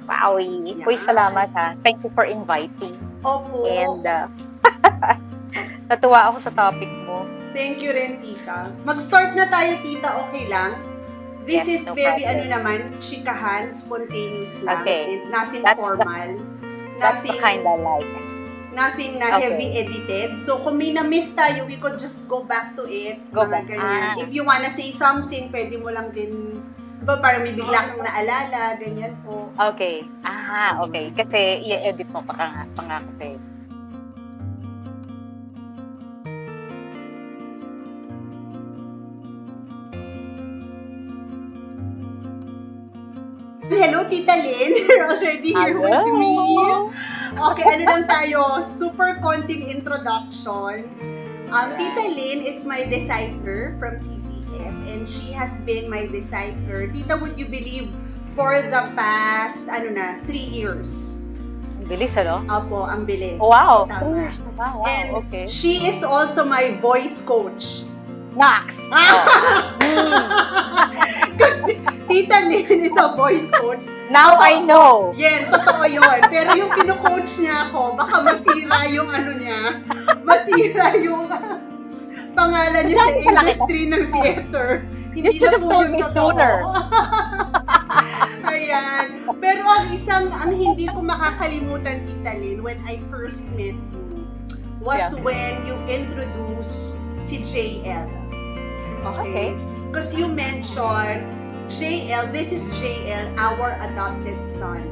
Wowie. Uy, Yan. salamat ha. Thank you for inviting. Opo. And natuwa ako sa topic mo. Thank you rin, tita. Mag-start na tayo, tita. Okay lang? This Yes, is no very, problem. chikahan, spontaneous lang. Okay. And nothing That's formal. That's the kind I like. Nothing na Okay. heavy edited. So, kung may na-miss tayo, we could just go back to it. Go mga back. ganyan. If you wanna say something, pwede mo lang din, diba, parang may bigla kang naalala, ganyan po. Okay. Okay. Kasi i-edit mo pa nga kasi. Hello, Tita Lynn. You're already here with me. Okay, ano lang tayo? Super konting introduction. Tita Lynn is my discipler from CCF and she has been my discipler. Tita, would you believe, for the past, 3 years. Ang bilis, ano? Apo, ang bilis. Wow. Tama. 2 years na ba? Wow, And okay. she is also my voice coach. Max! Kasi Tita Lynn is a voice coach. Now I know! Yes, totoo yun. Pero yung kino-coach niya ako, baka masira yung masira yung pangalan niya sa industry ng theater. Hindi You should na have po told yung me totoo. sooner. Ayan. Pero ang hindi ko makakalimutan, Tita Lynn, when I first met you, was when you introduced si JL. Okay? Because you mentioned, JL, this is JL, our adopted son.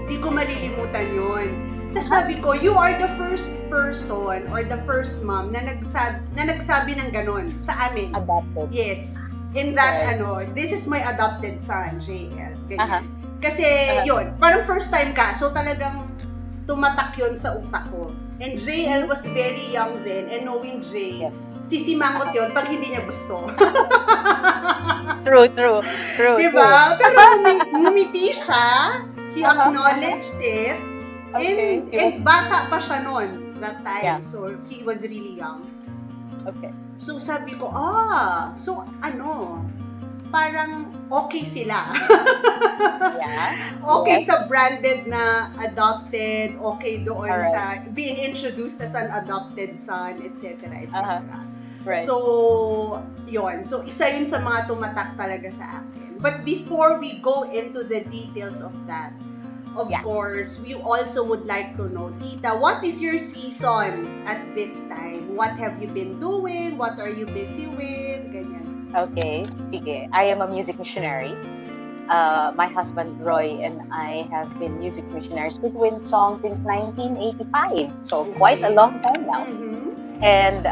Di ko malilimutan yun. Tapos sabi ko, you are the first person or the first mom na nagsabi ng ganon sa amin. Adopted. Yes. In that, this is my adopted son, JL. Ganyan. Kasi, yun, parang first time ka, so talagang tumatak yun sa utak ko. And JL was very young then, and knowing Jay, sisimangot yun pag hindi niya gusto. True. Diba? Pero ngumiti siya, he acknowledged it, and bata pa siya noon, that time. So, he was really young. Okay. So, sabi ko, parang okay sila. Okay sa branded na adopted, okay doon sa being introduced as an adopted son, etc. Right. So, yun. So, isa yun sa mga tumatak talaga sa akin. But before we go into the details of that, of course, we also would like to know, Tita, what is your season at this time? What have you been doing? What are you busy with? Ganyan. Okay, sige. I am a music missionary. My husband Roy and I have been music missionaries with Wind Song since 1985. So quite a long time now. Mm-hmm. And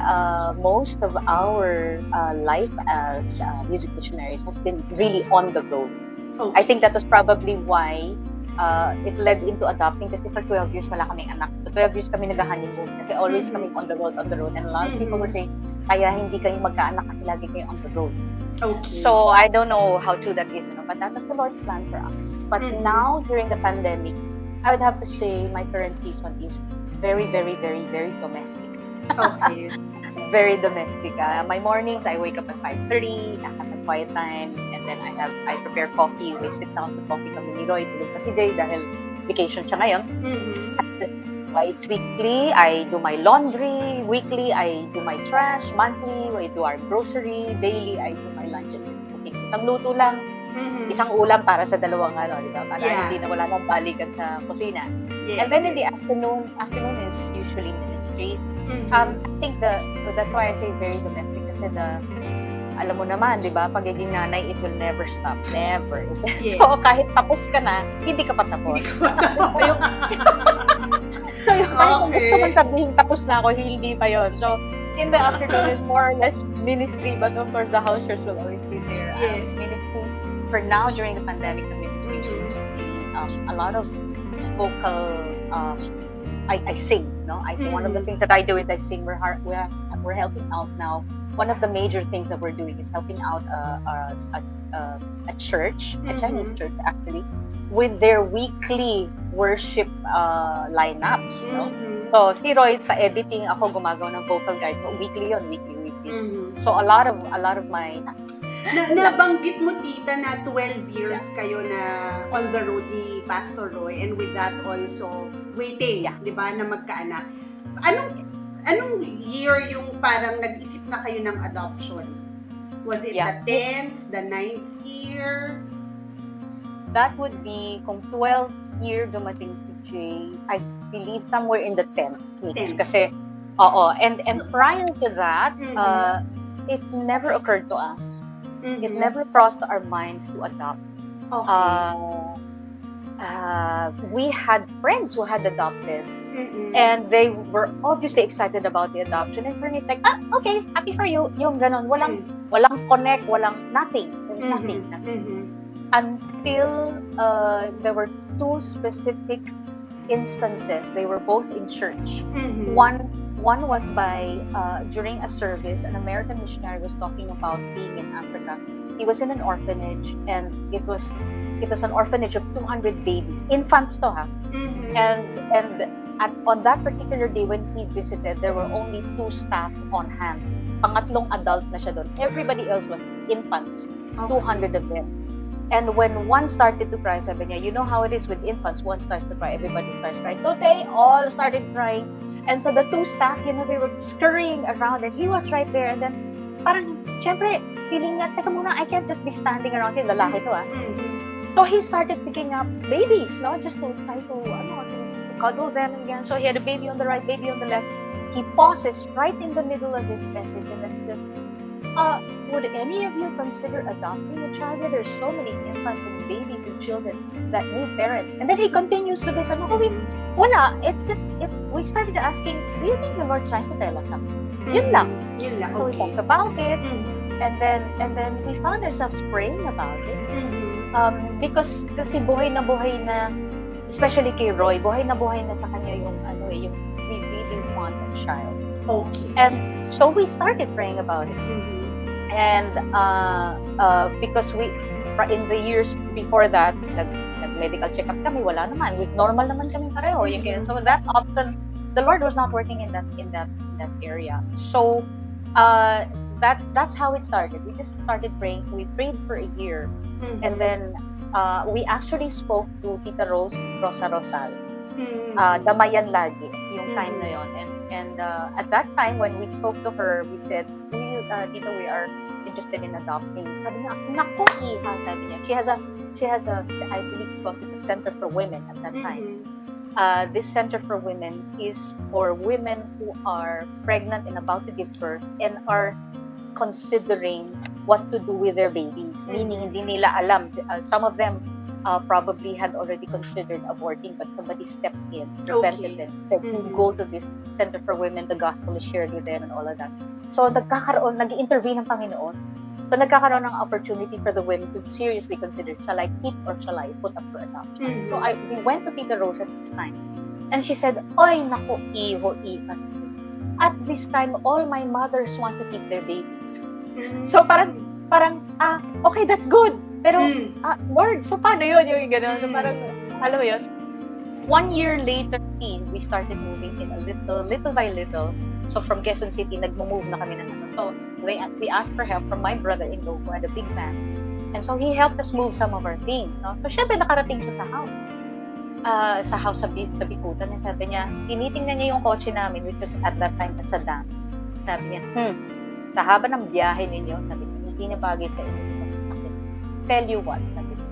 most of our life as music missionaries has been really on the road. Okay. I think that was probably why it led into adopting kasi for 12 years wala kaming anak. So 12 years kami nag-honeymoon kasi always kami on the road. And a lot of people were saying, kaya hindi kayo magkaanak kasi lagi kayo on the road. Okay. So I don't know how true that is, but that was the Lord's plan for us. But now, during the pandemic, I would have to say my current season is very, very, very, very domestic. Okay. Very domestic. My mornings, I wake up at 5:30, I have a quiet time, and then I prepare coffee. We sit down to coffee kami ni Roy, tulog pa si Jay dahil vacation siya ngayon. Twice weekly, I do my laundry. Weekly, I do my trash. Monthly, I do our grocery. Daily, I do my lunch and cooking. Isang luto lang, isang ulam para sa dalawang di ba? Para hindi na wala nang balikan sa kusina. Yes, and then in the afternoon is usually ministry. I think that's why I say very domestic kasi alam mo naman, di ba, pagiging nanay, it will never stop. Never. Yes. So, kahit tapos ka na, hindi ka pa tapos. So, kahit kung gusto mong sabihin, tapos na ako, hindi pa yun. So, in the afternoon is more or less ministry, but of course, the house church will always be there. Yes. Ministry, for now, during the pandemic, the ministry is a lot of vocal, I sing, no? I sing. One of the things that I do is I sing. We're helping out now. One of the major things that we're doing is helping out a church, a Chinese church actually, with their weekly worship lineups. No? So si Roy sa editing, ako gumagawa ng vocal guide. Weekly yun, weekly. So a lot of my Nabanggit mo, tita, na 12 years kayo na on the road ni Pastor Roy, and with that also waiting, di ba, na magkaanak. Anong year yung parang nag-isip na kayo ng adoption? Was it the 10th, the 9th year? That would be kung 12th year dumating si Jay, I believe somewhere in the 10th weeks. Kasi, and prior to that, it never occurred to us. It never crossed our minds to adopt. We had friends who had adopted, and they were obviously excited about the adoption. And for me, it's like, okay, happy for you. Yung ganon, walang connect, walang nothing. There was nothing. Until there were two specific instances. They were both in church. One was by during a service, an American missionary was talking about being in Africa. He was in an orphanage, and it was an orphanage of 200 babies, infants to ha. And on that particular day when he visited, there were only 2 staff on hand. Pangatlong adult na siya doon. Everybody else was infants, 200 of them. And when one started to cry, sabi niya, you know how it is with infants, one starts to cry, everybody starts crying. So they all started crying. And so the 2 staff, they were scurrying around, and he was right there. And then, parang, syempre, feeling niya, teka muna, I can't just be standing around here, lalaki to So he started picking up babies, no? Just to try to cuddle them again. So he had a baby on the right, baby on the left. He pauses right in the middle of his message, and then he just, would any of you consider adopting a child? There's so many infants and babies and children that need parents. And then he continues with this, wala. We started asking, do you think the Lord's trying to tell us something? Yun lang. So we talked about it, and then we found ourselves praying about it. Because kasi buhay na, especially kay Roy, buhay na sa kanya yung we really want a child. Okay. And so we started praying about it. And because in the years before that, nag-medical check-up kami, wala naman. Normal naman kami pareho. So that option, the Lord was not working in that area. So that's how it started. We just started praying. We prayed for a year, and then we actually spoke to Tita Rosa Rosal. Damayan lagi yung time na yon. And at that time when we spoke to her, we said, Tita, we are interested in adopting. Sabi niya, naku, iha, sabi niya. She has a I believe it was a Center for Women at that time. This Center for Women is for women who are pregnant and about to give birth and are considering what to do with their babies. Meaning, hindi nila alam. Some of them probably had already considered aborting, but somebody stepped in, prevented them. Said, go to this Center for Women, the gospel is shared with them and all of that. So, nag-intervene ang Panginoon. So, nagkakaroon ng opportunity for the women to seriously consider, shall I keep or shall I put up for adoption? So, we went to Tita Rose at this time. And she said, oy, naku, iho. At this time, all my mothers want to keep their babies. So, parang, okay, that's good. Pero, Lord, so paano yun? Yung gano'n. So parang, alam mo yun? 1 year later, we started moving in a little by little. So from Quezon City, nag-move na kami ng ano. So we asked for help from my brother-in-law who had a big van. And so he helped us move some of our things. No? So syempre, nakarating siya sa house. Sa Bikutan. And sabi niya, tinitingnan niya yung kotse namin, which was at that time a sedan. Sabi niya, sa haba ng biyahe ninyo, sabi niya, hindi na bagay sa inyo. Tell you what, sabi niya,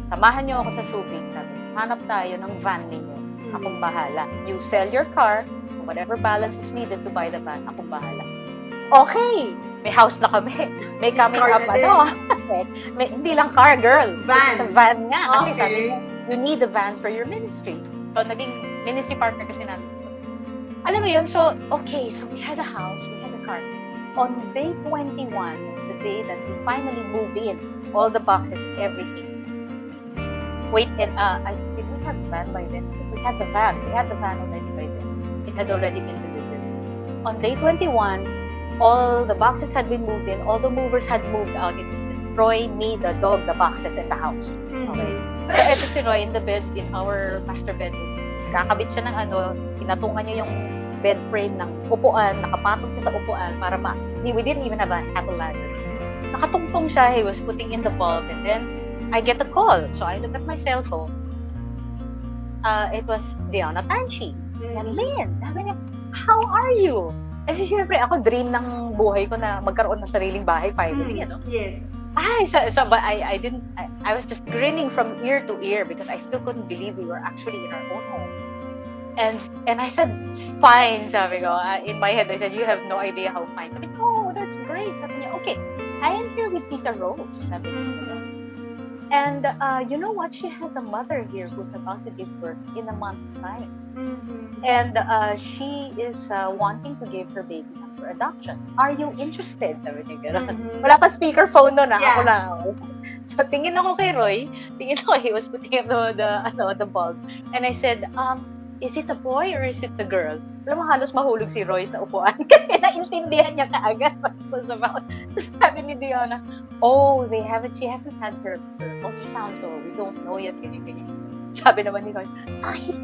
samahan niyo ako sa shopping, sabi niya, hanap tayo ng van ninyo, akong bahala. You sell your car, whatever balance is needed to buy the van, akong bahala. Okay! May house na kami. May coming up, hindi lang car, girl. Van. Sa van nga. Kasi okay. sabi niya, you need a van for your ministry. So, naging ministry partner kasi namin. Alam mo yun, so, okay, so we had a house, we had a car. On day 21, the day that we finally moved in, all the boxes, everything. Wait, and did we have the van by then? We had the van. We had the van already by then. It had already been delivered. On day 21, all the boxes had been moved in. All the movers had moved out. It was Roy, me, the dog, the boxes, and the house. Okay. So, eto si Roy in the bed, in our master bedroom. Kakabit siya ng pinatungan niya yung bed frame ng upuan, nakapatong siya sa upuan para we didn't even have a ladder. nakatungtong siya. He was putting in the bulb, and then I get a call. So I look at my cell phone. It was Diana Tanchi. And Lynn, sabi niya, how are you? Kasi syempre, ako dream ng buhay ko na magkaroon ng sariling bahay finally, Yes. But I was just grinning from ear to ear because I still couldn't believe we were actually in our own home. And I said, fine, sabi ko. In my head, I said, you have no idea how fine. Sabi ko, oh, that's great. Sabi niya, okay, I am here with Tita Rose. Sabi niya, and you know what? She has a mother here who's about to give birth in a month's time. And she is wanting to give her baby up for adoption. Are you interested? Sabi niya, wala pa speakerphone nun, ako lang. So tingin ako kay Roy, he was putting up the bulb. And I said, is it a boy or is it a girl? Alam mo, halos mahulog si Roy sa upuan kasi naintindihan niya kaagad what it was about. So sabi ni Diana, oh, she hasn't had her ultrasound, so we don't know yet. Ganyan. Sabi naman ni Roy, kahit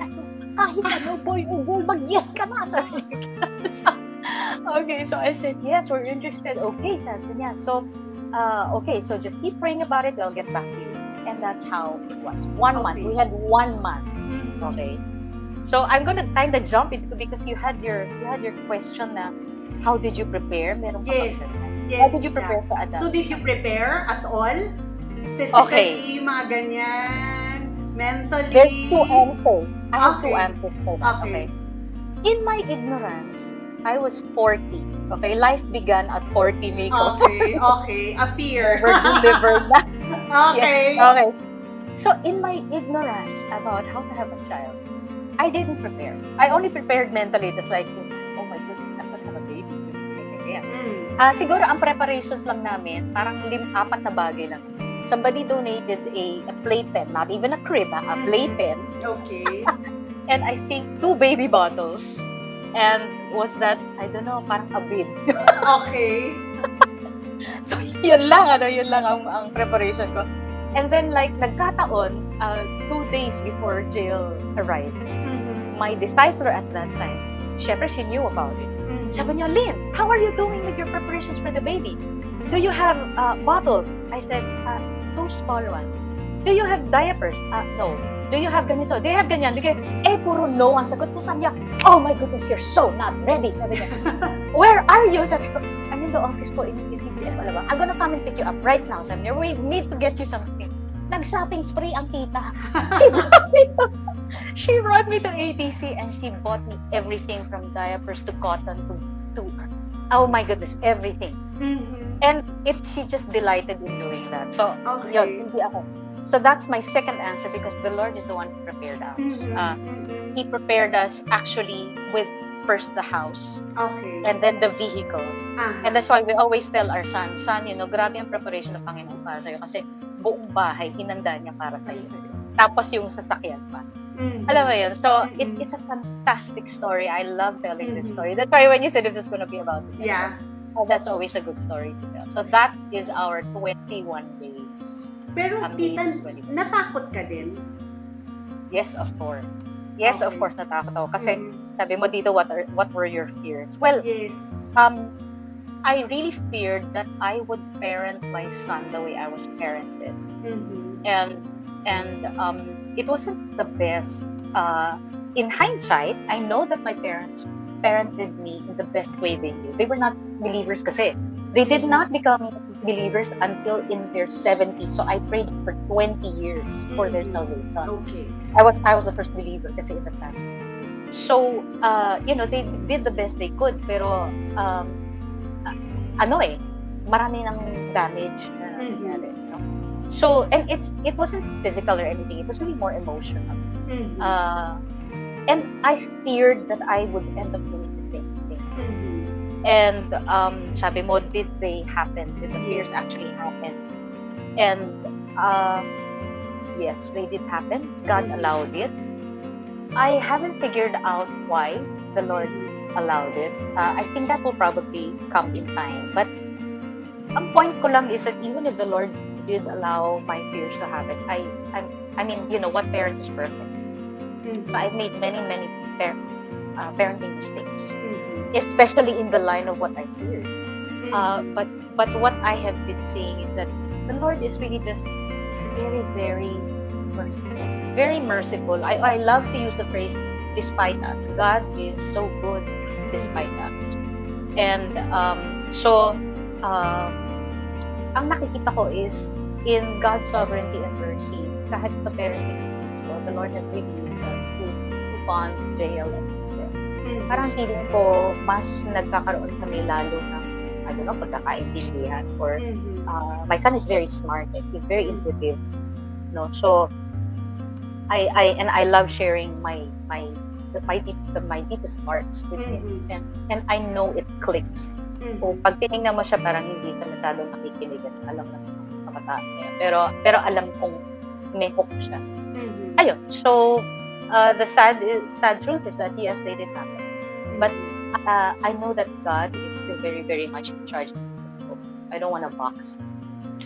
ano, boy o girl, mag-yes ka na. Sabi niya. Okay, so I said, yes, we're interested. Okay, sabi niya. So, okay, so just keep praying about it. I'll get back to you. And that's how it was. 1 month. We had 1 month. Okay. So I'm gonna kind of jump into because you had your question na how did you prepare? Meron ka Yes. How did you prepare for adoption? So did you prepare at all? Physically, mga ganyan, mentally? There's 2 answers. I have 2 answers for that. Okay. In my ignorance, I was 40. Okay, life began at 40, Miko. Okay. Appear. Never delivered na. Okay. Yes, okay. So in my ignorance about how to have a child, I didn't prepare. I only prepared mentally. It was like, oh my goodness, I'm gonna have a baby. Siguro ang preparations lang namin, parang 4 na bagay lang. Somebody donated a playpen, not even a crib, a playpen. Okay. And I think 2 baby bottles. And was that, I don't know, parang a bib. Okay. So yun lang ang preparation ko. And then like nagkataon, 2 days before Jill arrived, my discipler at that time, syempre she knew about it. Sabi niya, Lynn, how are you doing with your preparations for the baby? Do you have bottles? I said, 2 small ones. Do you have diapers? No. Do you have ganito? Do you have ganyan? Puro no ang sagot. Sabi niya, oh my goodness, you're so not ready. Sabi niya, where are you? Sabi ko, I'm in the office po in CCF. I'm gonna come and pick you up right now. Sabi niya, we need to get you something. Nag-shopping spree ang tita. She brought me to ATC and she bought me everything from diapers to cotton to oh my goodness, everything. And she just delighted in doing that. So, yun, hindi ako. So that's my second answer because the Lord is the one who prepared us. He prepared us actually with first the house. Okay. And then the vehicle. And that's why we always tell our son, grabe ang preparation ng Panginoon para sa'yo kasi buong bahay, hinanda niya para sa'yo. Tapos yung sasakyan pa. Alam mo yun? So, it's a fantastic story. I love telling this story. That's why when you said it was going to be about this, that's always a good story to tell. So, that is our 21 days. Pero, tita, natakot ka din? Yes, of course. Yes, of course, natakot ako. Kasi, sabi mo dito, what were your fears? Well, I really feared that I would parent my son the way I was parented. And it wasn't the best. In hindsight, I know that my parents parented me in the best way they knew. They were not believers kasi. They did not become believers until in their 70s. So I prayed for 20 years for their salvation. Okay. I was the first believer kasi in the family. So, they did the best they could. Pero, marami ng damage na nangyari. So, and it wasn't physical or anything. It was really more emotional. And I feared that I would end up doing the same thing. And sabi mo, did they happen? Did the fears actually happen? And yes, they did happen. God allowed it. I haven't figured out why the Lord allowed it. I think that will probably come in time. But ang point ko lang is that even if the Lord did allow my fears to happen, I mean, what parent is perfect? I've made many parenting mistakes, especially in the line of what I feared. But what I have been seeing is that the Lord is really just very, very merciful. Very merciful. I love to use the phrase despite us. God is so good despite us. And ang nakikita ko is in God's sovereignty and mercy, kahit sa parenting needs ko, the Lord has really used us to bond JL and Michelle. Parang feeling ko, mas nagkakaroon kami lalo ng, I don't know, pagkakaintindihan. Or my son is very smart. He's very intuitive. No, so I love sharing my deepest parts with him, and I know it clicks. So pag tinignan mo siya, parang hindi siya masyadong nakikinig at alam na sa kabataan niya. Pero alam kong may hook siya. Ayun. So the sad truth is that yes, they did happen. But I know that God is still very, very much in charge. I don't want to box.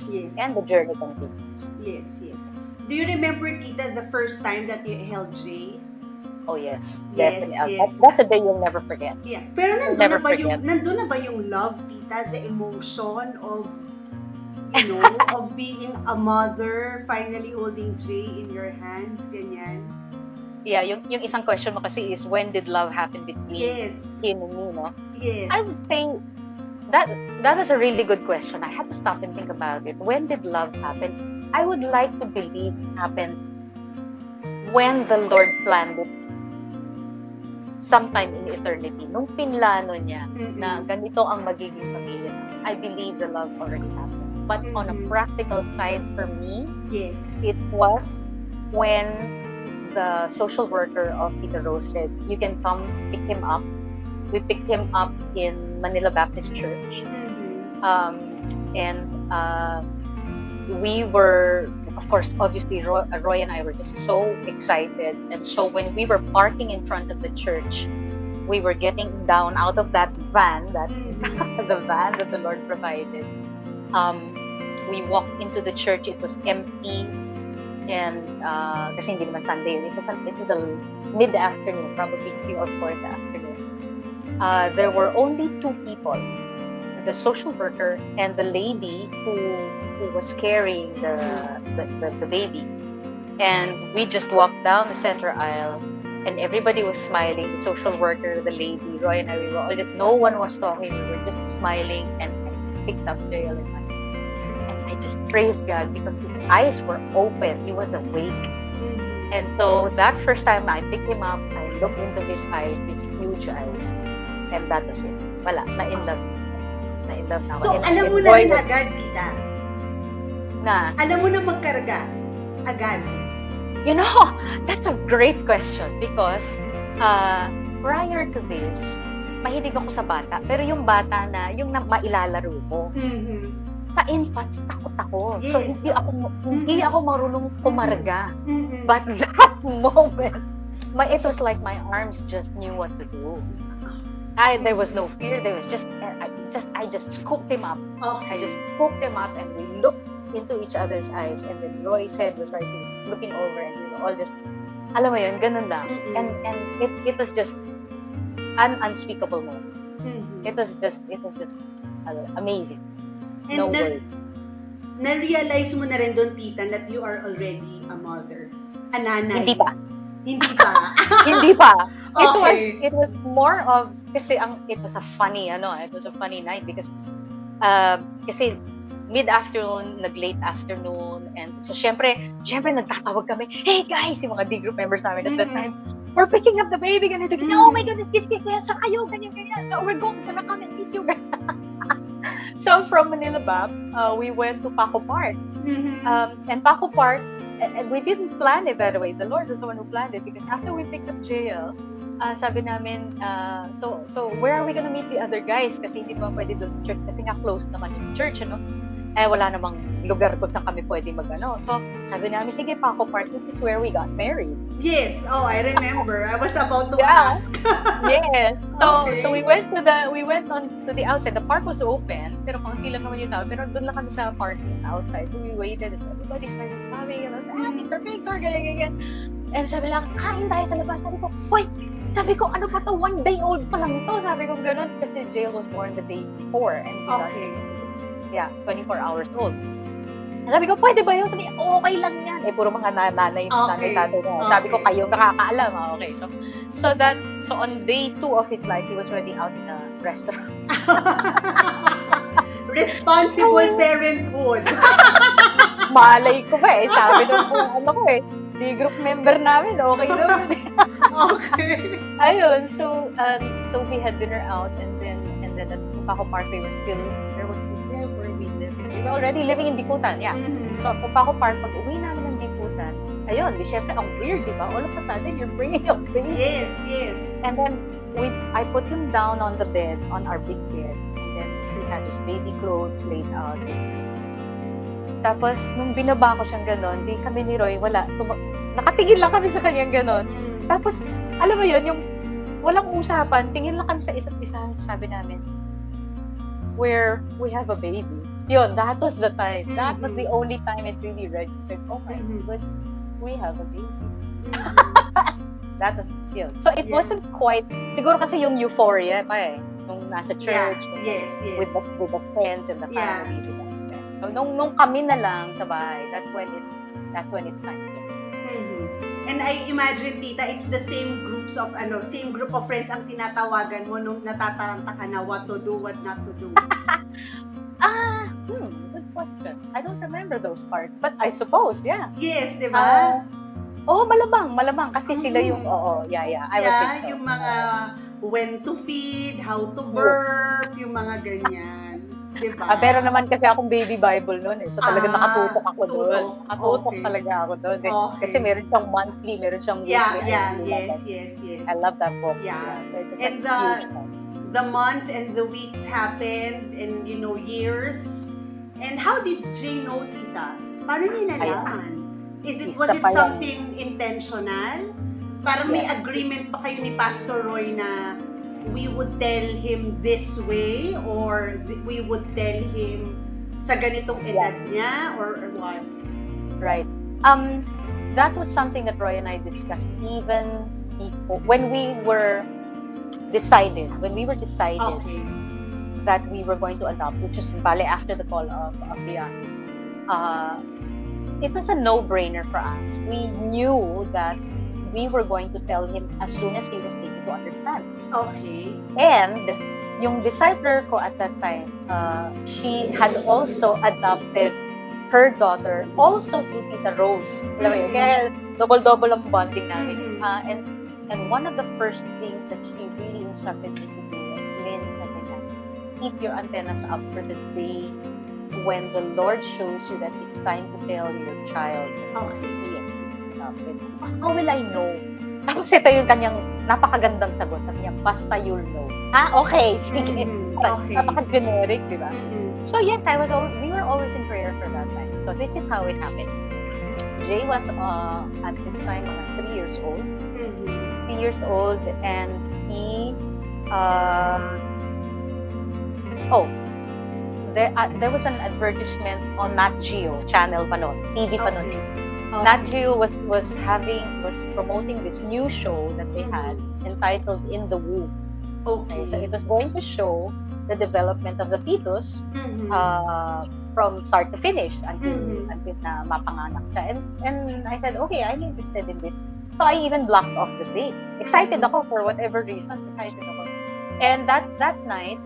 Yes. And the journey continues. Yes. Do you remember, Tita, the first time that you held Jay? Oh yes, Yes, definitely. yes. That's a day you'll never forget. Yeah. Pero Never nandun na ba yung love, Tita? The emotion of, of being a mother, finally holding Jay in your hands, ganyan? Yeah, yung isang question mo kasi is, when did love happen between him and me, no? Yes. I would say that is a really good question. I had to stop and think about it. When did love happen? I would like to believe it happened when the Lord planned it sometime in eternity. Nung pinlano niya na ganito ang magiging pamilya, I believe the love already happened. But on a practical side for me, yes, it was when the social worker of Tita Rose said, you can come pick him up. We picked him up in Manila Baptist Church. And we were, of course, obviously, Roy and I were just so excited. And so when we were parking in front of the church, we were getting down out of that van, the van that the Lord provided. We walked into the church. It was empty. And kasi hindi naman Sunday, it was a mid-afternoon, probably 3 or 4 in the afternoon. There were only 2 people, the social worker and the lady who was carrying the baby. And we just walked down the center aisle, and everybody was smiling. The social worker, the lady, Roy and I, we were all just, no one was talking. We were just smiling and picked up JL and I. And I just praised God because his eyes were open. He was awake. And so that first time I picked him up, I looked into his eyes, his huge eyes, and that was it. Wala, na-in love. Na-in love na ako. So, And alam mo na rin agad, Tita? Alam mo na magkarga? Agad? You know, that's a great question because prior to this, mahilig ako sa bata. Pero yung bata na, yung mailalaro mo, sa infants, takot ako. Yes. So, hindi ako marunong kumarga. But that moment, it was like my arms just knew what to do. There was no fear. There was I just scooped him up. Okay. I just scooped him up and we looked into each other's eyes. And then Roy's head was right, he was looking over and we were all just, alam mo yun, ganun lang. And it was just an unspeakable moment. It was just amazing. And No word. na-realize mo na rin doon, Tita, that you are already a mother. A nanay. Hindi pa. Hindi pa. Hindi pa. Okay. It was more of, kasi it was a funny night because kasi mid-afternoon, nag-late afternoon, and so syempre nagtatawag kami, hey guys, yung mga D group members namin at that time, we're picking up the baby, ganito, oh my goodness, sa kayo, ganyan, so we're going to come and meet you. So from Manila Bap, we went to Paco Park. And Paco Park, and we didn't plan it, by the way. The Lord was the one who planned it because after we picked up JL, sabi namin, so where are we gonna meet the other guys? Kasi hindi naman pwede doon sa church kasi nga closed naman yung church, ano? Wala namang lugar kung saan kami pwede mag-ano. So sabi namin, sige, Paco Park, this is where we got married. Yes. Oh, I remember. I was about to ask. Yes. So Okay. so we went on to the outside. The park was open, pero konti lang naman yung tao. Pero doon lang kami sa parking outside. So we waited and everybody started coming. And picture, ganyan. And sabi lang, kain tayo sa labas. Sabi ko, hoy, Sabi ko, ano pa to? 1 day old pa lang to. Sabi ko ganun kasi Jail was born the day before. And he got, Okay. 24 hours old. Sabi ko, pwede ba yun? Sabi ko, okay lang yan. Puro mga nanay, Okay. tatay na. Sabi ko, kayo nakakaalam. Okay. So on day 2 of his life, he was already out in a restaurant. Responsible parenthood. Malay ko ba sabi nung ano ko di group member namin, okay naman Okay. Ayun, so we had dinner out and then at Pupaco Park we were still, where were we living? We were already living in Bicutan, yeah. Mhm. So Pupaco Park, pag uwi namin ng Bicutan, ayun, syempre, ang weird, di ba? All of a sudden, you're bringing a baby. Yes. And then, I put him down on the bed, on our big bed, and then he had his baby clothes laid out. Tapos, nung binaba ko siyang ganon, di kami ni Roy, wala, nakatingin lang kami sa kanyang ganon. Tapos, alam mo yun, yung walang usapan, tingin lang kami sa isa't isa, sabi namin, we have a baby. Yun, that was the time. That was the only time it really registered. Oh my God, we have a baby. That was yun. So it wasn't quite, siguro kasi yung euphoria pa nung nasa church. Yes. With the friends and the family. Yeah. So nung kami na lang sa bahay, that's when it started. And I imagine, tita, it's the same group of friends ang tinatawagan mo nung natataranta ka na what to do, what not to do. Good question. I don't remember those parts, but I suppose, yeah. Yes, di ba? Malamang kasi sila yung I would think so. Yung mga when to feed, how to burp, yung mga ganyan. Diba? Pero naman kasi akong baby Bible noon So talagang nakatutok ako doon. Nakatutok talaga ako doon. Okay. Kasi meron siyang monthly, meron siyang weekly. Yes. I love that book. Yeah. So And the month and the weeks happened and years. And how did Jay know, tita? Paano niya nalaman? Was it something intentional? Parang may agreement pa kayo ni Pastor Roy na we would tell him this way or we would tell him sa ganitong edad niya or what? Right. That was something that Roy and I discussed even before, when we were decided that we were going to adopt, which is after the call of Bian. It was a no-brainer for us. We knew that we were going to tell him as soon as he was able to understand. Okay. And yung discipler ko at that time, she had also adopted her daughter also through Tita Rose. Alam mo yun? Kaya double-double ang bonding namin. And one of the first things that she really instructed me to do was, Lynn, keep your antennas up for the day when the Lord shows you that it's time to tell your child. Okay. How will I know? Tapos ito yung kanyang napakagandang sagot. Sabi niya, basta you'll know. Okay, sige. Okay. Napaka-generic, di ba? So yes, we were always in prayer for that time. So this is how it happened. Jay was at this time 3 years old. 3 years old, and he there was an advertisement on Nat Geo channel pa nun, TV pa nun. Nat Geo was promoting this new show that they had entitled In the Womb. Okay. So it was going to show the development of the fetus from start to finish until na mapanganak siya. And I said, okay, I'm interested in this. So I even blocked off the date. Excited ako for whatever reason. Excited ako. And that night,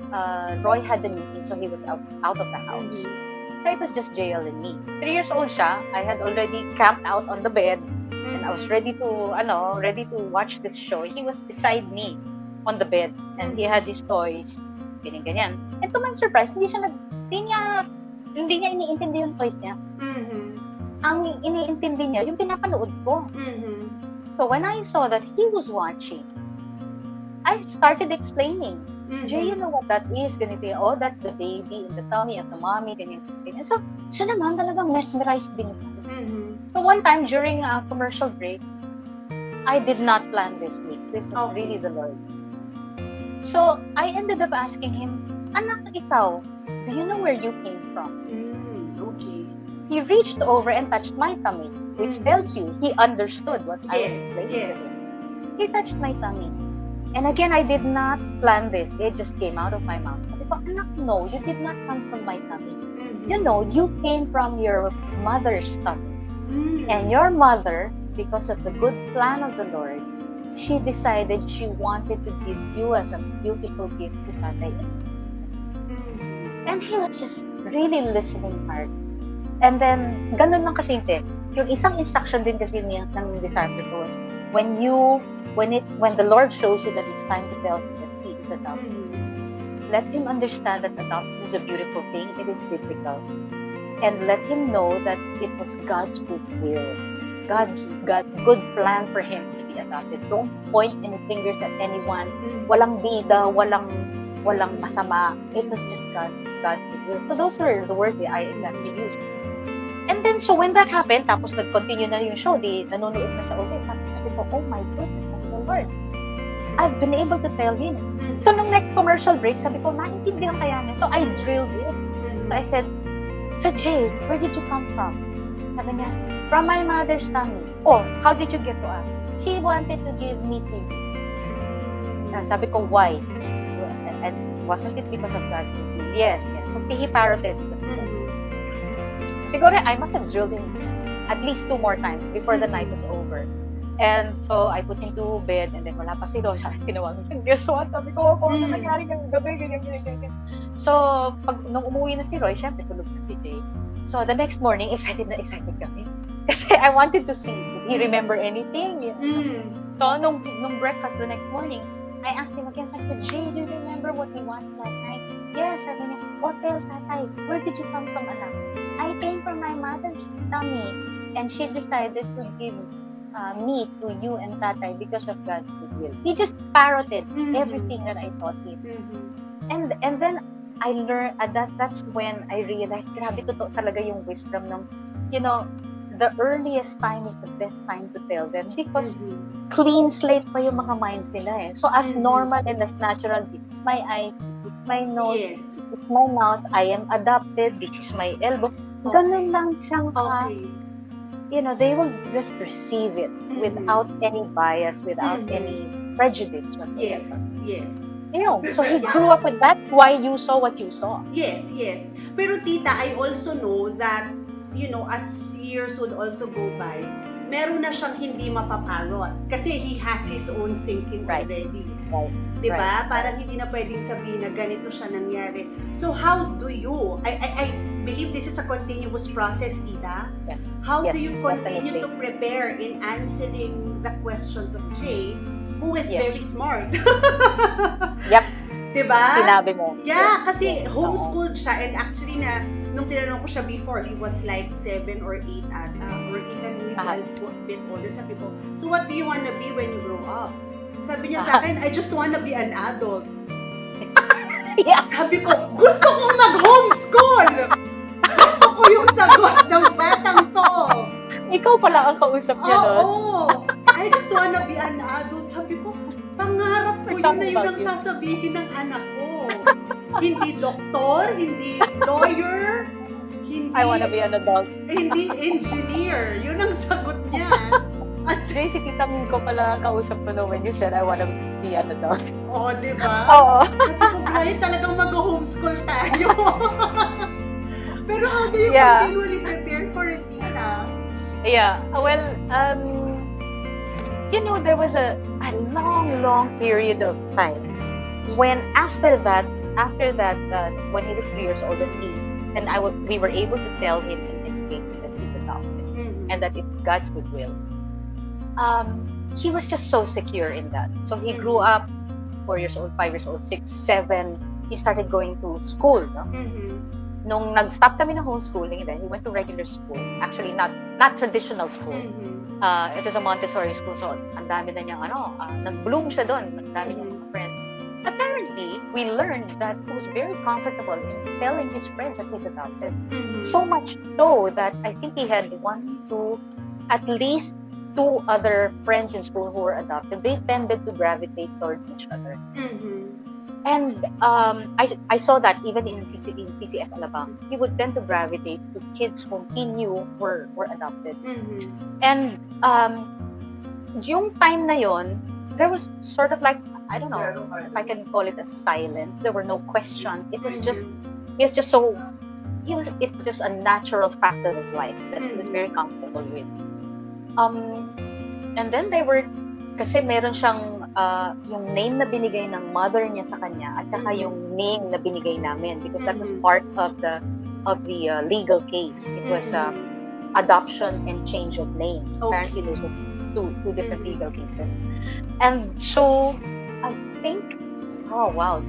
Roy had the meeting, so he was out of the house. So it was just JL and me. 3 years old siya. I had already camped out on the bed, and I was ready to watch this show. He was beside me on the bed, and he had his toys. Ganyan. And to my surprise, hindi niya iniintindi yung toys niya. Ang iniintindi niya, yung pinapanood ko. So when I saw that he was watching, I started explaining. Jay, you know what that is? Ganito, that's the baby in the tummy of the mommy. Ganyan. So, siya naman talagang mesmerized din. So one time during a commercial break, I did not plan this week. This was really the Lord. So, I ended up asking him, anak, ikaw, do you know where you came from? Okay. He reached over and touched my tummy, which tells you he understood what I was explaining to him. He touched my tummy. And again, I did not plan this. It just came out of my mouth. Sabi ko, anak, no, you did not come from my tummy. You know, you came from your mother's tummy. And your mother, because of the good plan of the Lord, she decided she wanted to give you as a beautiful gift to Tatay. And he was just really listening hard. And then, ganun lang kasimple. Yung isang instruction din kasi ng disciple was, when the Lord shows you that it's time to tell him that he is adopted, let him understand that adoption is a beautiful thing. It is biblical. And let him know that it was God's good will. God's good plan for him to be adopted. Don't point any fingers at anyone. Walang bida, walang masama. It was just God's good will. So those are the words that I exactly used. And then, so when that happened, tapos nag-continue na yung show, nanonood na siya ulit. Tapos sabi ko, oh my goodness, that's the Lord. I've been able to tell him. So nung next commercial break, sabi ko, naintindihan kaya niya. So I drilled it. So I said, so Jay, where did you come from? Sabi niya, from my mother's tummy. Oh, how did you get to us? She wanted to give me to you. Sabi ko, why? And wasn't it because of God's will? Yes. So he parroted. Siguro, I must have drilled him at least 2 more times before the night was over. And so, I put him to bed, and then wala pa si Roy. Sabi, tinawag ko, guess what? Sabi ko, ano nangyari ngayong gabi, ganyan. So, nung umuwi na si Roy, syempre, tulog na si Jay. So, the next morning, excited kami. Kasi I wanted to see, did he remember anything? You know? So, nung breakfast the next morning, I asked him again, sabi ko, Jay, do you remember what we wanted last night? Yes, sabi niya, tell Tatay, where did you come from, anak? I came from my mother's tummy, and she decided to give me to you and Tatay because of God's goodwill. He just parroted everything that I taught him. And then I learned, that's when I realized, grabe, totoo talaga yung wisdom ng, you know, the earliest time is the best time to tell them because clean slate pa yung mga minds nila eh. So as normal and as natural, this is my eye, this is my nose, this is my mouth, I am adopted, this is my elbow. Ganun lang siyang you know, they will just receive it without any bias, without any prejudice. Yes. Ayun. So he grew up with that. Why you saw what you saw. Yes. Pero tita, I also know that, you know, as years would also go by, meron na siyang hindi mapaparot. Kasi he has his own thinking already. Diba? Parang hindi na pwedeng sabihin na ganito siya nangyari. So how do you, I believe this is a continuous process, tita. Yeah. How do you definitely continue to prepare in answering the questions of Jay, who is very smart? Yep. Diba? Sinabi mo. Yeah, kasi homeschooled siya, and actually nung tinanong ko siya before, he was like 7 or 8 ata, or even maybe a bit older. Sabi ko, so what do you want to be when you grow up? Sabi niya sa akin, I just want to be an adult. Sabi ko, gusto kong mag-homeschool! Gusto ko yung sagot ng batang to. Ikaw pala ang kausap niya nun. Oo. I just wanna be an adult. Sabi ko, pangarap ko yun na yun ang sasabihin ng anak ko. Hindi doktor, hindi lawyer, hindi... I wanna be an adult. Hindi engineer. Yun ang sagot niya. At Jay, si Tita Min ko pala kausap ko no when you said I wanna be an adult. Oo, diba? Oo. Sabi ko, ngayon talagang mag-homeschool tayo. Pero how do you continually prepare for it, tita? Yeah. Well, you know, there was a long period of time when after that, when he was 3 years old and we were able to tell him in education that he's adopted and that it's God's goodwill. He was just so secure in that. So he grew up 4 years old, 5 years old, 6, 7. He started going to school, no? Nung nag-stop kami ng homeschooling, then he went to regular school. Actually, not traditional school. It was a Montessori school, so ang dami na niyang nag-bloom siya doon. Ang dami niyang mga friends. Apparently, we learned that he was very comfortable in telling his friends that he's adopted. So much so that I think he had at least 2 other friends in school who were adopted. They tended to gravitate towards each other. And I saw that even in CCF Alabang, he would tend to gravitate to kids whom he knew were adopted. And yung time na yon, there was sort of like, I don't know if I can call it a silence. There were no questions. It was just he was just so it was just a natural factor of life that he was very comfortable with. And then they were kasi meron siyang yung name na binigay ng mother niya sa kanya at saka yung name na binigay namin because that was part of the legal case. It was adoption and change of name. Apparently there's two different legal cases. And so I think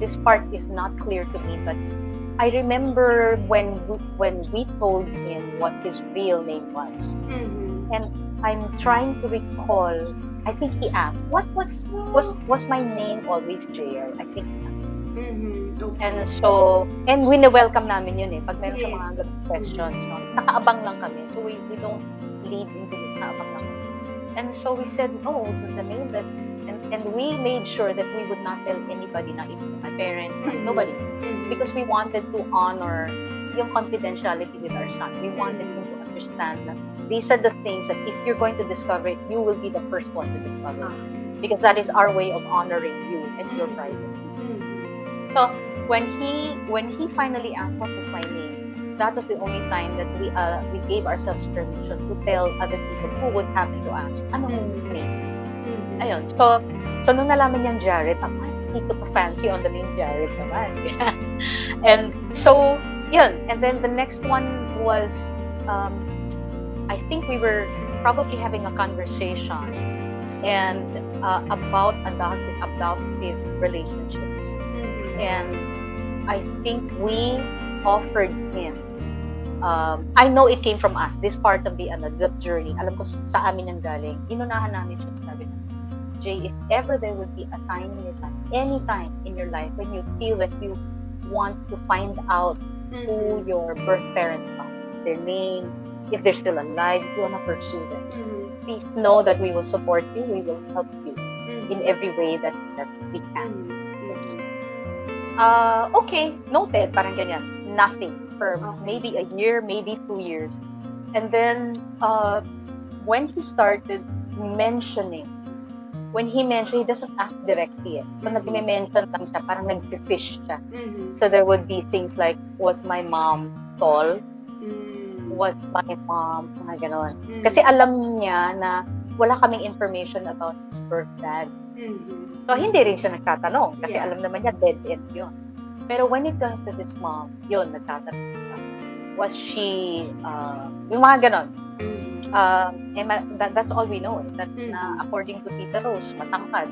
this part is not clear to me, but I remember when we told him what his real name was. And I'm trying to recall, I think he asked, what was my name always JL? I think. Okay. And so, and wini-welcome namin yun pag meron siya mga ganung questions. No? Nakaabang lang kami. So we don't lead into it. Nakaabang lang kami. And so we said, the name that, and we made sure that we would not tell anybody, not even my parents, nobody. Because we wanted to honor yung confidentiality with our son. We wanted him to understand that these are the things that if you're going to discover it, you will be the first one to discover it. Because that is our way of honoring you and your privacy. So when he finally asked what was my name, that was the only time that we gave ourselves permission to tell other people who would happen to ask, anong name? Ayun. So nung nalaman niyang Jared, he took a fancy on the name Jared naman. And so, yun. And then the next one was, I think we were probably having a conversation and about adoptive relationships. And I think we offered him. I know it came from us. This part of the journey. Alam ko sa amin ang galing. Inunahan namin siya. Sabi na, Jay, if ever there would be a time in your life, any time in your life when you feel that you want to find out who your birth parents are, their name, if they're still alive, if you want to pursue them, please know that we will support you. We will help you in every way that we can. Okay, noted, parang ganyan. Nothing for maybe a year, maybe 2 years. And then when he started mentioning, he doesn't ask directly. So nag-mention lang siya, parang nag-fish siya. So there would be things like, was my mom tall? Was my mom, mga ganon. Kasi alam niya na wala kaming information about his birth dad. So hindi rin siya nagtatanong kasi alam naman niya dead end yun. Pero when it comes to his mom, yun, nagtatanong siya. Was she, yung mga ganon. That's all we know. That na according to Tita Rose, matangkad,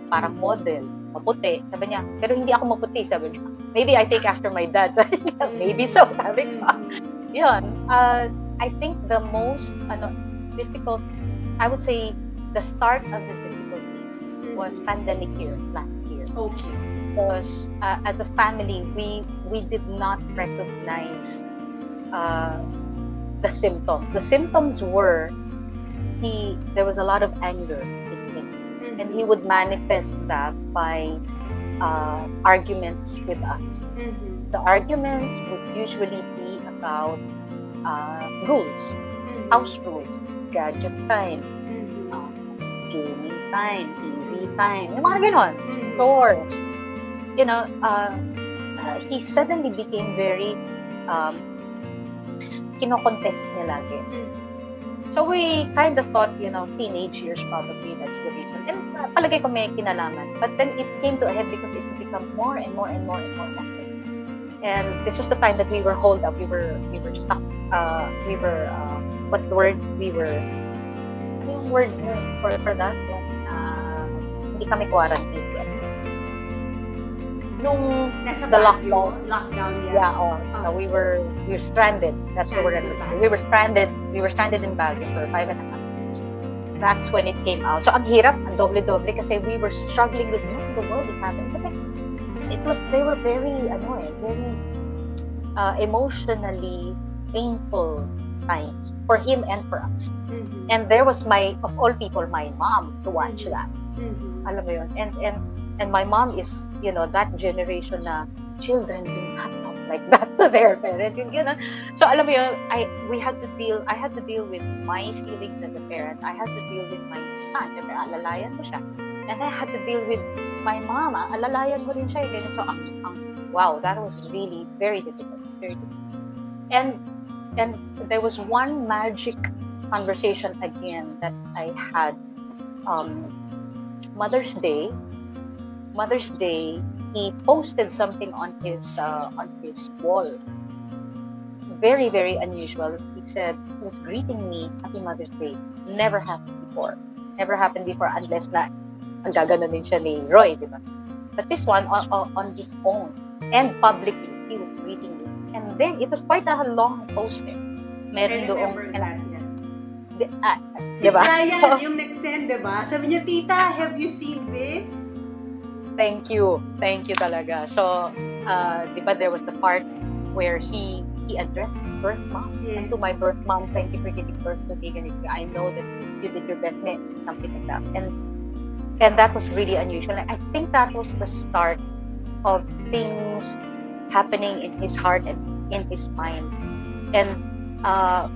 parang model, maputi. Sabi niya, pero hindi ako maputi, sabi niya. Maybe I take after my dad. Sabi niya, maybe so, sabi ko. Yun. I think the most difficult, I would say, the start of the difficulties was pandemic year, last year. Okay. Because as a family, we did not recognize the symptoms. The symptoms were there was a lot of anger in him, and he would manifest that by arguments with us. The arguments would usually be about rules, house rules, gadget time, gaming time, TV time, yung mga ganon, chores. You know, he suddenly became very kino-contest niya lagi. So we kind of thought, teenage years probably, that's the reason. And palagay ko may kinalaman. But then it came to a head because it became more and more and more and more complex. And this was the time that we were holed up. We were stuck. What's the word? Ano yung word for that? Hindi kami quarantine yet. Nung the lockdown. Yeah, so we were stranded. That's what we're gonna. We were stranded in Baguio for 5.5 months. That's when it came out. So ang hirap, ang doble-doble kasi we were struggling with what in the world is happening. Kasi they were very emotionally painful times for him and for us. And there was of all people, my mom to watch that. Alam mo yun. And my mom is, that generation na children do not talk like that to their parents. So alam mo yun, I had to deal with my feelings as a parent. I had to deal with my son. Siyempre, alalayan mo siya. And I had to deal with my mom, alalayan mo rin siya. Ganyan. So, wow, that was really very difficult. Very difficult. And there was one magic conversation again that I had. Mother's Day, he posted something on his wall. Very, very unusual. He said he was greeting me, Happy Mother's Day. Never happened before. Never happened before unless na ang gaganon din siya ni Roy, di ba? But this one, on his own and publicly, he was greeting me. And then, it was quite a long post eh. Meron doon. Si Brian, so, yung nag-send, diba? Sabi niya, Tita, have you seen this? Thank you talaga. So, diba, there was the part where he addressed his birth mom. Yes. And to my birth mom, thank you for giving birth to me. I know that you did your best, something like that. And that was really unusual. I think that was the start of things happening in his heart and in his mind. And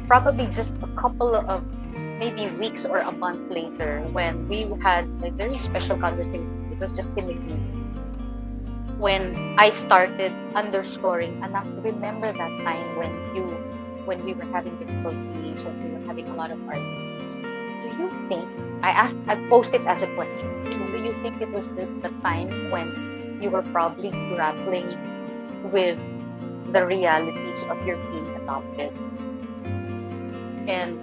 probably just a couple of maybe weeks or a month later, when we had a very special conversation, it was just him and me, when I started underscoring, anak, remember that time when we were having difficulties, or we were having a lot of arguments. Do you think, I posed it as a question, do you think it was the time when you were probably grappling with the realities of your being adopted? And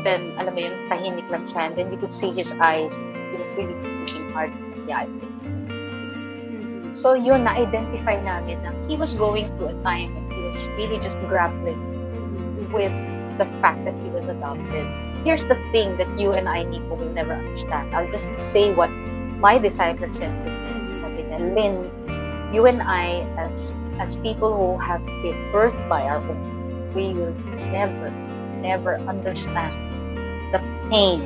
then, alam mo yun, tahimik lang siya. And then you could see his eyes. He was really pushing hard. Yeah. So yun, na-identify namin na he was going through a time when he was really just grappling with the fact that he was adopted. Here's the thing that you and I, Nico, will never understand. I'll just say what my disciple said to me. Sabi niya, Lynn, you and I, as people who have been birthed by our own, we will never understand the pain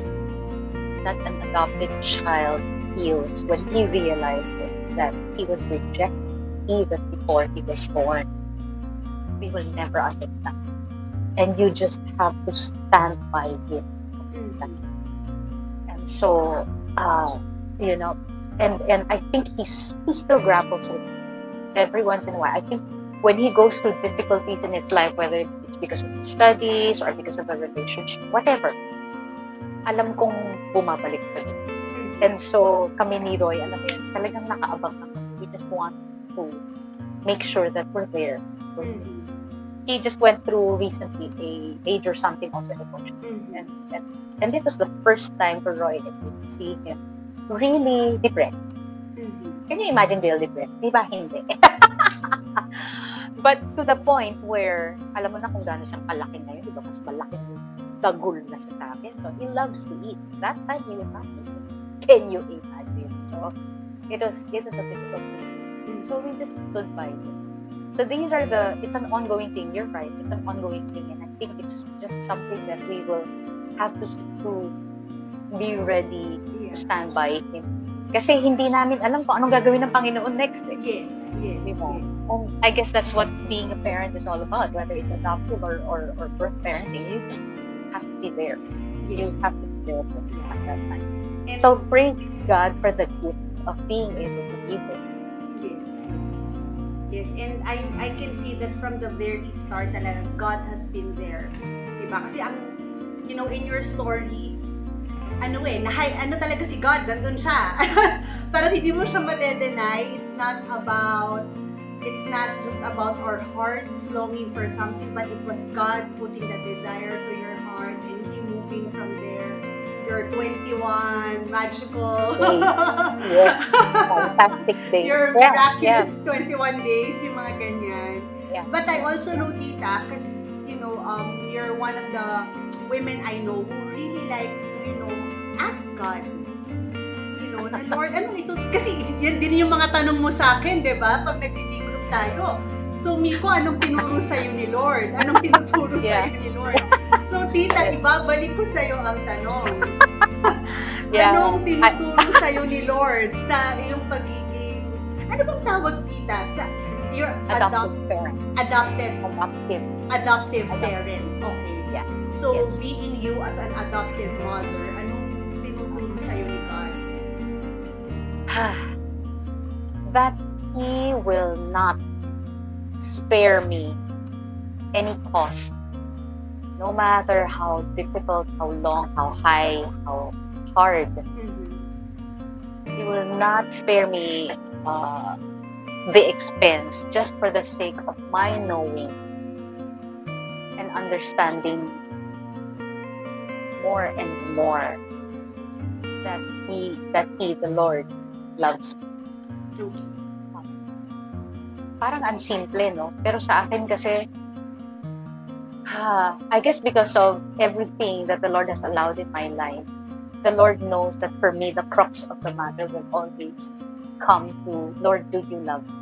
that an adopted child feels when he realizes that he was rejected even before he was born. We will never understand. And you just have to stand by him. And so, you know, and I think he still grapples with it every once in a while. I think when he goes through difficulties in his life, whether it's because of his studies or because of a relationship, whatever, alam kong bumabalik pa rin. And so, kami ni Roy, alam mo yun, talagang nakaabang ako. We just want to make sure that we're there. He just went through recently a major something also emotionally. And it was the first time for Roy that we see him really depressed. Can you imagine real depressed? Di ba? Hindi. But to the point where, alam mo na kung gaano siyang kalaki ngayon, di ba? Mas malaking dagul na siya sa akin. So, he loves to eat. That time, he was not eating. Can you imagine? So, it was a difficult season. So, we just stood by him. So, it's an ongoing thing. You're right. It's an ongoing thing. And I think it's just something that we will have to be ready to stand by him. Kasi hindi namin alam kung anong gagawin ng Panginoon next. Eh. Yes. And I guess that's what being a parent is all about, whether it's adoptive or birth parenting. You just have to be there. You have to be there at that time. And so praise God for the gift of being able to be there. Yes, and I can see that from the very start talaga, God has been there. Diba? Kasi in your stories, ano talaga si God, nandun siya. Parang hindi mo siya ma-deny. It's not just about our hearts longing for something, but it was God putting the desire to your heart and He moving from there. Your 21 magical, fantastic days. Your miraculous 21 days, yung mga ganyan. Yeah. But I also know, Tita, because you're one of the women I know who really likes to, ask God. Na Lord, anong ito? Kasi yan din yung mga tanong mo sa akin, di ba? Pag nag-group tayo. So, Miko, anong tinuro sa'yo ni Lord? Anong tinuturo sa'yo ni Lord? So, Tita, ibabalik ko sa'yo ang tanong. Anong tinuturo sa'yo ni Lord sa iyong pagiging, ano bang tawag, Tita? Sa your adoptive parent. Adoptive parent. Okay. Yeah. So, being you as an adoptive mother, anong tinuturo sa'yo ni God? that He will not spare me any cost, no matter how difficult, how long, how high, how hard. He will not spare me the expense just for the sake of my knowing and understanding more and more that He, the Lord, loves me. Okay. Parang ang simple, no? Pero sa akin kasi, I guess because of everything that the Lord has allowed in my life, the Lord knows that for me, the crux of the matter will always come to, Lord, do you love me?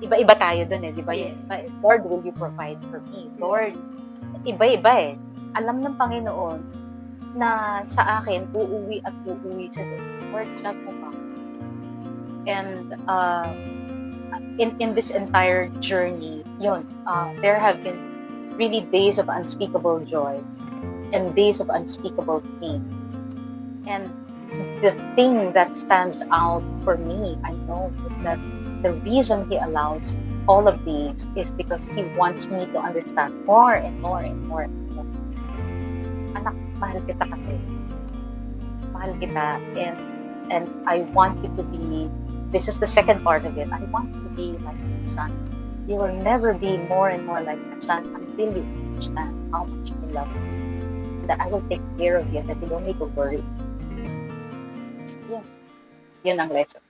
Iba-iba tayo dun eh, di ba? Yes. Lord, will you provide for me? Lord, iba-iba eh. Alam ng Panginoon na sa akin, uuwi at uuwi siya doon. Lord, love mo pa. And in this entire journey, there have been really days of unspeakable joy and days of unspeakable pain. And the thing that stands out for me, I know, is that the reason He allows all of these is because He wants me to understand more and more and more and more. Anak, mahal kita kasi. Mahal kita, and I want you to be, this is the second part of it, I want you to be like my son. You will never be more and more like my son until you understand how much I love you. And that I will take care of you, that you don't need to worry. Yun ang lesson.